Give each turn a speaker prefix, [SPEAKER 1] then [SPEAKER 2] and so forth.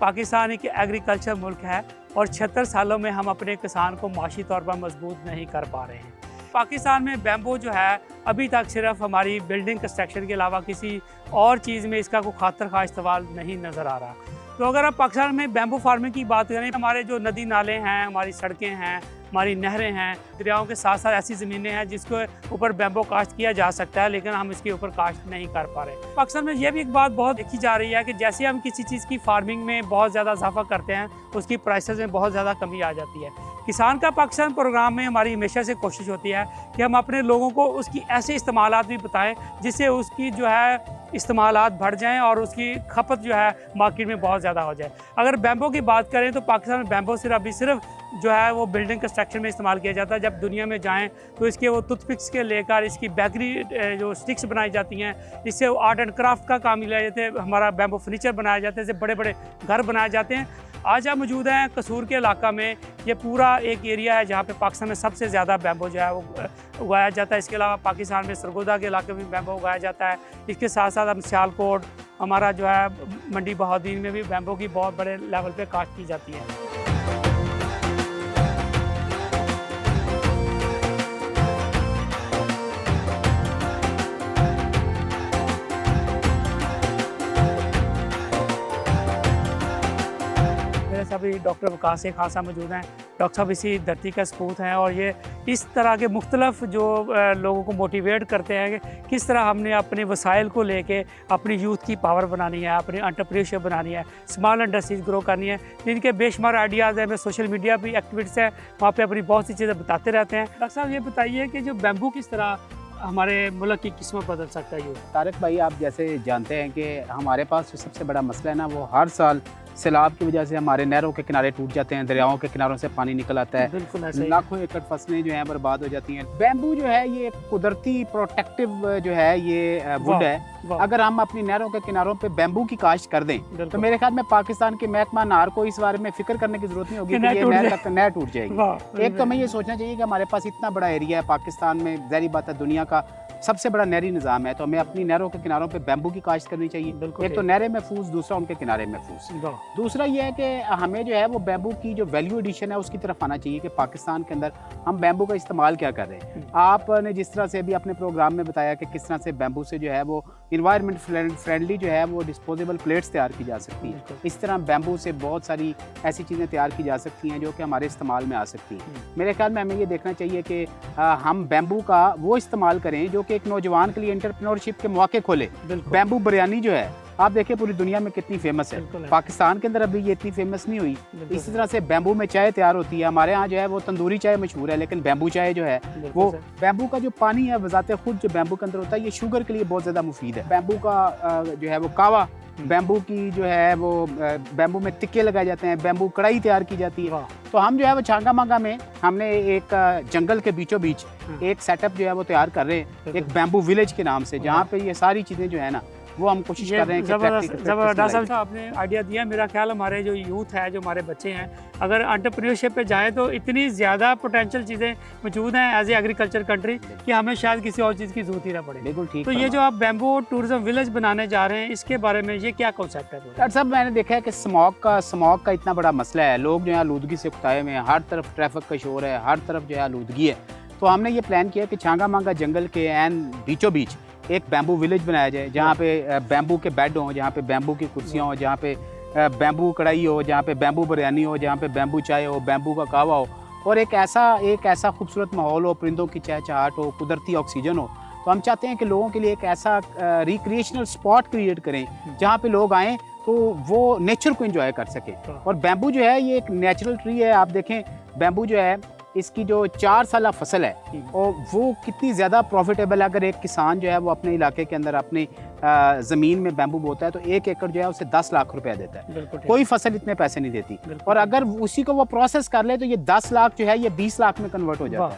[SPEAKER 1] पाकिस्तान एक एग्रीकल्चर मुल्क है और 76 सालों में हम अपने किसान को माशी तौर पर मजबूत नहीं कर पा रहे हैं। पाकिस्तान में बैम्बू जो है अभी तक सिर्फ हमारी बिल्डिंग कंस्ट्रक्शन के अलावा किसी और चीज़ में इसका कोई खातर खा इस्तेमाल नहीं नज़र आ रहा। तो अगर आप पाकिस्तान में बैम्बू फार्मिंग की बात करें, हमारे जो नदी नाले हैं, हमारी सड़कें हैं, हमारी नहरें हैं, दरियाओं के साथ साथ ऐसी ज़मीनें हैं जिसके ऊपर बैम्बू काश्त किया जा सकता है, लेकिन हम इसके ऊपर काश्त नहीं कर पा रहे। पाकिस्तान में ये भी एक बात बहुत देखी जा रही है कि जैसे हम किसी चीज़ की फार्मिंग में बहुत ज़्यादा इजाफा करते हैं, उसकी प्राइसेस में बहुत ज़्यादा कमी आ जाती है। किसान का पाकिस्तान प्रोग्राम में हमारी हमेशा से कोशिश होती है कि हम अपने लोगों को उसकी ऐसे इस्तेमालात भी बताएं जिससे उसकी जो है इस्तेमालात बढ़ जाएं और उसकी खपत जो है मार्केट में बहुत ज़्यादा हो जाए। अगर बैम्बू की बात करें तो पाकिस्तान में बैम्बू सिर्फ जो है वो बिल्डिंग कंस्ट्रक्शन में इस्तेमाल किया जाता है। जब दुनिया में जाएं तो इसके वो टूथपिक्स के लेकर इसकी बेकरी जो स्टिक्स बनाई जाती हैं, इससे आर्ट एंड क्राफ्ट का काम लिया जाता है, हमारा बैम्बू फर्नीचर बनाया जाता है, इससे बड़े बड़े घर बनाए जाते हैं। आज हम मौजूद हैं कसूर के इलाका में। ये पूरा एक एरिया है जहाँ पे पाकिस्तान में सबसे ज़्यादा बैम्बू जो है वो उगाया जाता है। इसके अलावा पाकिस्तान में सरगोदा के इलाके में बैम्बू उगाया जाता है। इसके साथ साथ हम सियालकोट, हमारा जो है मंडी बहाउद्दीन में भी बैम्बू की बहुत बड़े लेवल पे काश्त की जाती है। अभी डॉक्टर वकास खान साहब मौजूद हैं। डॉक्टर साहब इसी धरती का सपूत हैं और ये इस तरह के मुख्तलिफ जो लोगों को मोटिवेट करते हैं कि किस तरह हमने अपने वसाइल को लेके अपनी यूथ की पावर बनानी है, अपनी एंटरप्रेन्योरशिप बनानी है, स्मॉल इंडस्ट्रीज ग्रो करनी है। जिनके बेशुमार आइडियाज़ हैं, मैं सोशल मीडिया भी एक्टिविस्ट हैं, वहाँ पे अपनी बहुत सी चीज़ें बताते रहते हैं। डॉक्टर साहब ये बताइए कि जो बैम्बू किस तरह हमारे मुल्क की किस्मत बदल सकता है।
[SPEAKER 2] तारिक भाई, आप जैसे जानते हैं कि हमारे पास जो सबसे बड़ा मसला है ना, वो हर साल सैलाब की वजह से हमारे नहरों के किनारे टूट जाते हैं, दरियाओं के किनारों से पानी निकल आता है, लाखों एकड़ फसलें जो हैं बर्बाद हो जाती हैं। बैम्बू जो है ये कुदरती प्रोटेक्टिव जो है ये वुड है। अगर हम अपनी नहरों के किनारों पे बैम्बू की काश्त कर दें तो मेरे ख्याल में पाकिस्तान के महकमा नार को इस बारे में फिक्र करने की जरूरत नहीं होगी कि ये नहर टूट जाएगी। एक तो हमें ये सोचना चाहिए कि हमारे पास इतना बड़ा एरिया है पाकिस्तान में, ज़ाहिर बात है दुनिया का सबसे बड़ा नहरी निज़ाम है, तो हमें अपनी नहरों के किनारों पे बैम्बू की काश्त करनी चाहिए। एक तो नहरें महफूज, दूसरा उनके किनारे महफूज। दूसरा ये है कि हमें जो है वो बैम्बू की जो वैल्यू एडिशन है उसकी तरफ आना चाहिए कि पाकिस्तान के अंदर हम बैम्बू का इस्तेमाल क्या कर रहे हैं। आपने जिस तरह से अभी अपने प्रोग्राम में बताया कि किस तरह से बैम्बू से जो है वो इन्वायरमेंट फ्रेंडली जो है वो डिस्पोजेबल प्लेट्स तैयार की जा सकती हैं। इस तरह बैम्बू से बहुत सारी ऐसी चीज़ें तैयार की जा सकती हैं जो कि हमारे इस्तेमाल में आ सकती हैं। मेरे ख्याल में हमें ये देखना चाहिए कि हम बैम्बू का वो इस्तेमाल करें जो कि एक नौजवान के लिए एंटरप्रेन्योरशिप के मौके खोले। बैम्बू बिरयानी जो है आप देखिए पूरी दुनिया में कितनी फेमस है, पाकिस्तान के अंदर अभी ये इतनी फेमस नहीं हुई। इसी तरह से बैम्बू में चाय तैयार होती है। हमारे यहाँ जो है वो तंदूरी चाय मशहूर है, लेकिन बैम्बू चाय जो है वो बैम्बू का जो पानी है वजाते खुद जो बैम्बू के अंदर होता है ये शुगर के लिए बहुत ज़्यादा मुफीद है। बैम्बू का जो है वो कावा, बैम्बू की जो है वो बैम्बू में टिक्के लगाए जाते हैं, बैम्बू कढ़ाई तैयार की जाती है। तो हम जो है वो छांगा मांगा में हमने एक जंगल के बीचों बीच एक सेटअप जो है वो तैयार कर रहे हैं, एक बैम्बू विलेज के नाम से, जहाँ पे ये सारी चीज़ें जो है ना वो हम कोशिश कर रहे हैं।
[SPEAKER 1] डॉक्टर साहब आपने आइडिया दिया। मेरा ख्याल हमारे जो यूथ है, जो हमारे बच्चे हैं, अगर एंटरप्रेन्योरशिप पे जाए तो इतनी ज़्यादा पोटेंशियल चीज़ें मौजूद हैं एज ए एग्रीकल्चर कंट्री कि हमें शायद किसी और चीज़ की जरूरत ही ना पड़े।
[SPEAKER 2] बिल्कुल ठीक।
[SPEAKER 1] तो ये जो आप बैम्बू टूरिज्म विलेज बनाने जा रहे हैं, इसके बारे में ये क्या कॉन्सेप्ट है?
[SPEAKER 2] डॉक्टर साहब, मैंने देखा है कि स्मॉग का इतना बड़ा मसला है, लोग जो है आलूदगी से कुताए में, हर तरफ ट्रैफिक का शोर है, हर तरफ जो है आलूदगी है। तो हमने ये प्लान किया कि छांगा मांगा जंगल के एन बीचों बीच एक बैम्बू विलेज बनाया जाए, जहाँ पे बैम्बू के बेड हों, जहाँ पे बैम्बू की कुर्सियाँ हों, जहाँ पे बैम्बू कढ़ाई हो, जहाँ पे बैम्बू बिरयानी हो, जहाँ पे बैम्बू चाय हो, बैम्बू का कहवा हो, और एक ऐसा खूबसूरत माहौल हो, परिंदों की चहचहाट हो, कुदरती ऑक्सीजन हो। तो हम चाहते हैं कि लोगों के लिए एक ऐसा रिक्रिएशनल स्पॉट क्रिएट करें जहाँ पे लोग आएँ तो वो नेचर को एंजॉय कर सके। और बैम्बू जो है ये एक नेचुरल ट्री है। आप देखें बैम्बू जो है इसकी जो 4 साल फसल है और वो कितनी ज़्यादा प्रॉफिटेबल है। अगर एक किसान जो है वो अपने इलाके के अंदर अपनी ज़मीन में बैम्बू बोता है तो 1 एकड़ जो है उसे 10 लाख रुपया देता है। कोई फसल इतने पैसे नहीं देती, और अगर उसी को वो प्रोसेस कर ले तो ये 10 लाख जो है ये 20 लाख में कन्वर्ट हो जाता है।